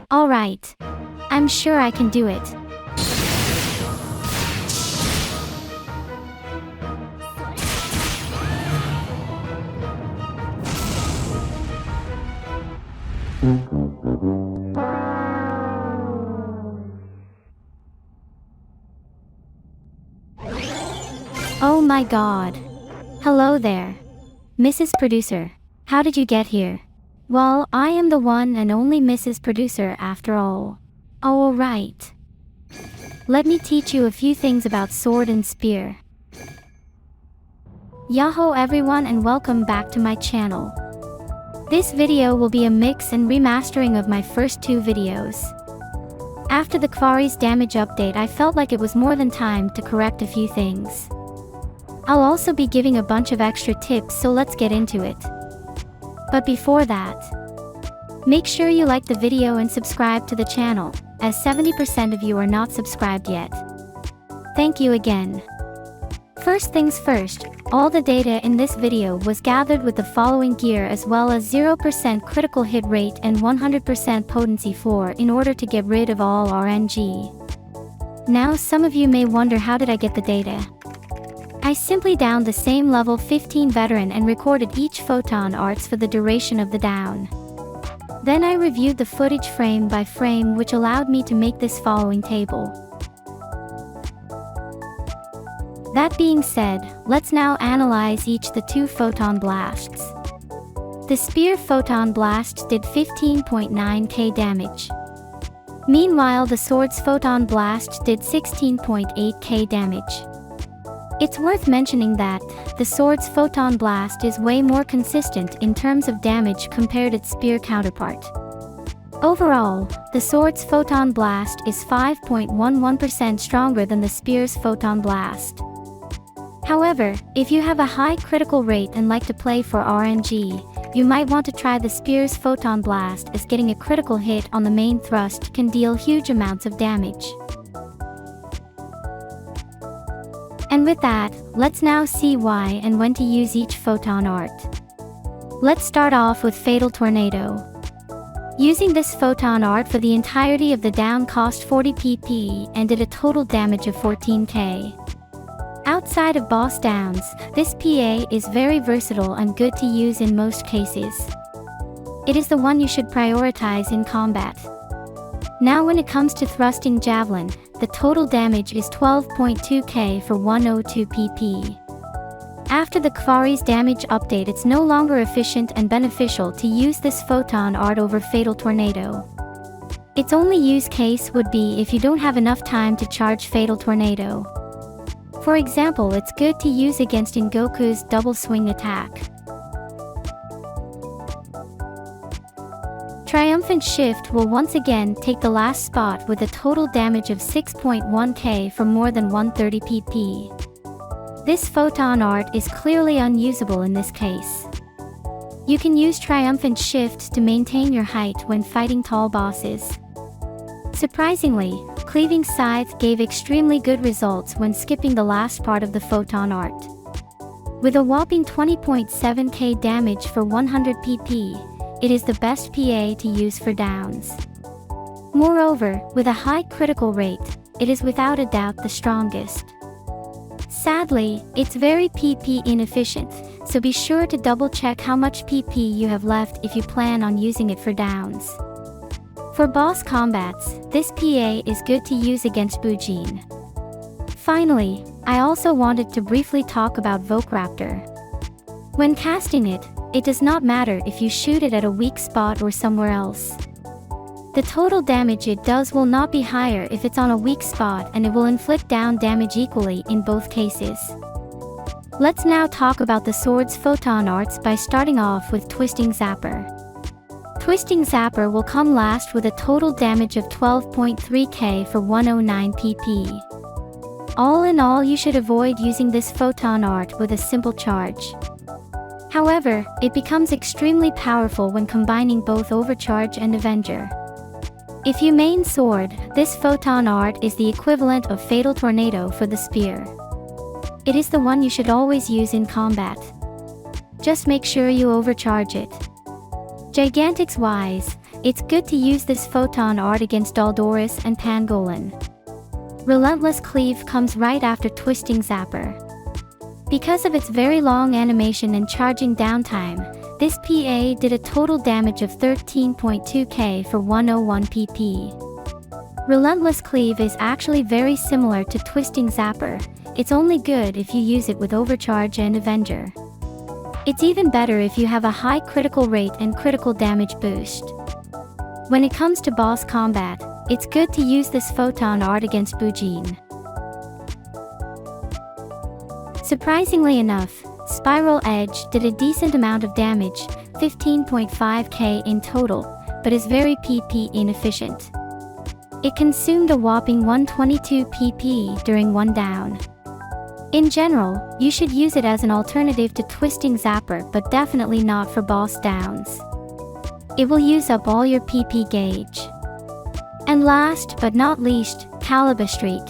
Alright. I'm sure I can do it. Oh my god. Hello there. Mrs. Producer. How did you get here? Well, I am the one and only Mrs. Producer after all. Oh, alright. Let me teach you a few things about sword and spear. Yahoo everyone and welcome back to my channel. This video will be a mix and remastering of my first two videos. After the Kvaris damage update, I felt like it was more than time to correct a few things. I'll also be giving a bunch of extra tips, so let's get into it. But before that, make sure you like the video and subscribe to the channel, as 70% of you are not subscribed yet. Thank you again. First things first, all the data in this video was gathered with the following gear as well as 0% critical hit rate and 100% potency 4 in order to get rid of all RNG. Now some of you may wonder, how did I get the data? I simply downed the same level 15 veteran and recorded each photon arts for the duration of the down. Then I reviewed the footage frame by frame, which allowed me to make this following table. That being said, let's now analyze each the two Photon Blasts. The Spear Photon Blast did 15.9k damage. Meanwhile, the Sword's Photon Blast did 16.8k damage. It's worth mentioning that the Sword's Photon Blast is way more consistent in terms of damage compared to its Spear counterpart. Overall, the Sword's Photon Blast is 5.11% stronger than the Spear's Photon Blast. However, if you have a high critical rate and like to play for RNG, you might want to try the Spear's Photon Blast, as getting a critical hit on the main thrust can deal huge amounts of damage. And with that, let's now see why and when to use each photon art. Let's start off with Fatal Tornado. Using this photon art for the entirety of the down cost 40 PP and did a total damage of 14k. Outside of boss downs, this PA is very versatile and good to use in most cases. It is the one you should prioritize in combat. Now when it comes to thrusting javelin, the total damage is 12.2k for 102 PP. After the Kvaris damage update, it's no longer efficient and beneficial to use this photon art over Fatal Tornado. Its only use case would be if you don't have enough time to charge Fatal Tornado. For example, it's good to use against Goku's double swing attack. Triumphant Shift will once again take the last spot with a total damage of 6.1k for more than 130 PP. This photon art is clearly unusable in this case. You can use Triumphant Shift to maintain your height when fighting tall bosses. Surprisingly, Cleaving Scythe gave extremely good results when skipping the last part of the photon art. With a whopping 20.7k damage for 100 PP, it is the best PA to use for downs. Moreover, with a high critical rate, it is without a doubt the strongest. Sadly, it's very PP inefficient, so be sure to double check how much PP you have left if you plan on using it for downs. For boss combats, this PA is good to use against Bujin. Finally, I also wanted to briefly talk about Volkraptor. When casting it, it does not matter if you shoot it at a weak spot or somewhere else. The total damage it does will not be higher if it's on a weak spot, and it will inflict down damage equally in both cases. Let's now talk about the Sword's photon arts by starting off with Twisting Zapper. Twisting Zapper will come last with a total damage of 12.3k for 109 PP. All in all, you should avoid using this photon art with a simple charge. However, it becomes extremely powerful when combining both Overcharge and Avenger. If you main sword, this photon art is the equivalent of Fatal Tornado for the spear. It is the one you should always use in combat. Just make sure you overcharge it. Gigantics wise, it's good to use this photon art against Daldoris and Pangolin. Relentless Cleave comes right after Twisting Zapper. Because of its very long animation and charging downtime, this PA did a total damage of 13.2k for 101 PP. Relentless Cleave is actually very similar to Twisting Zapper. It's only good if you use it with Overcharge and Avenger. It's even better if you have a high critical rate and critical damage boost. When it comes to boss combat, it's good to use this photon art against Bujin. Surprisingly enough, Spiral Edge did a decent amount of damage, 15.5k in total, but is very PP inefficient. It consumed a whopping 122 PP during one down. In general, you should use it as an alternative to Twisting Zapper, but definitely not for boss downs. It will use up all your PP gauge. And last but not least, Caliber Streak.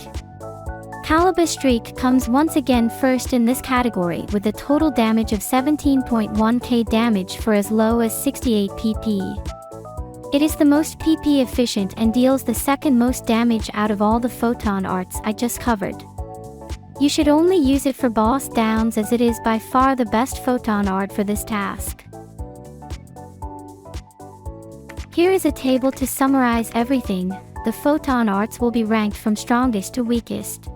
Caliber Streak comes once again first in this category with a total damage of 17.1k damage for as low as 68 PP. It is the most PP efficient and deals the second most damage out of all the photon arts I just covered. You should only use it for boss downs as it is by far the best photon art for this task. Here is a table to summarize everything. The photon arts will be ranked from strongest to weakest.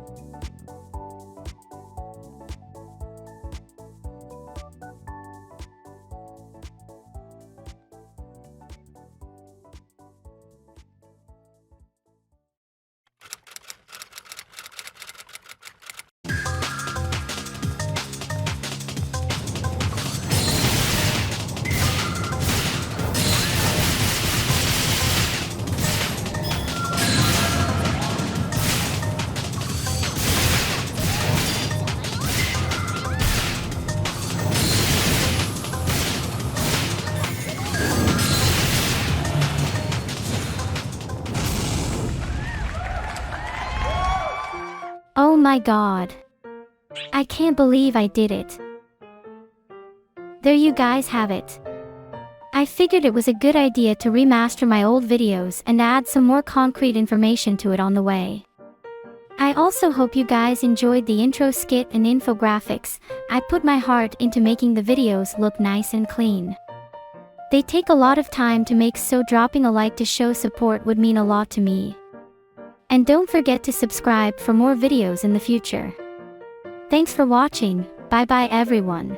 Oh my god. I can't believe I did it. There you guys have it. I figured it was a good idea to remaster my old videos and add some more concrete information to it on the way. I also hope you guys enjoyed the intro skit and infographics. I put my heart into making the videos look nice and clean. They take a lot of time to make, so dropping a like to show support would mean a lot to me. And don't forget to subscribe for more videos in the future. Thanks for watching. Bye bye everyone.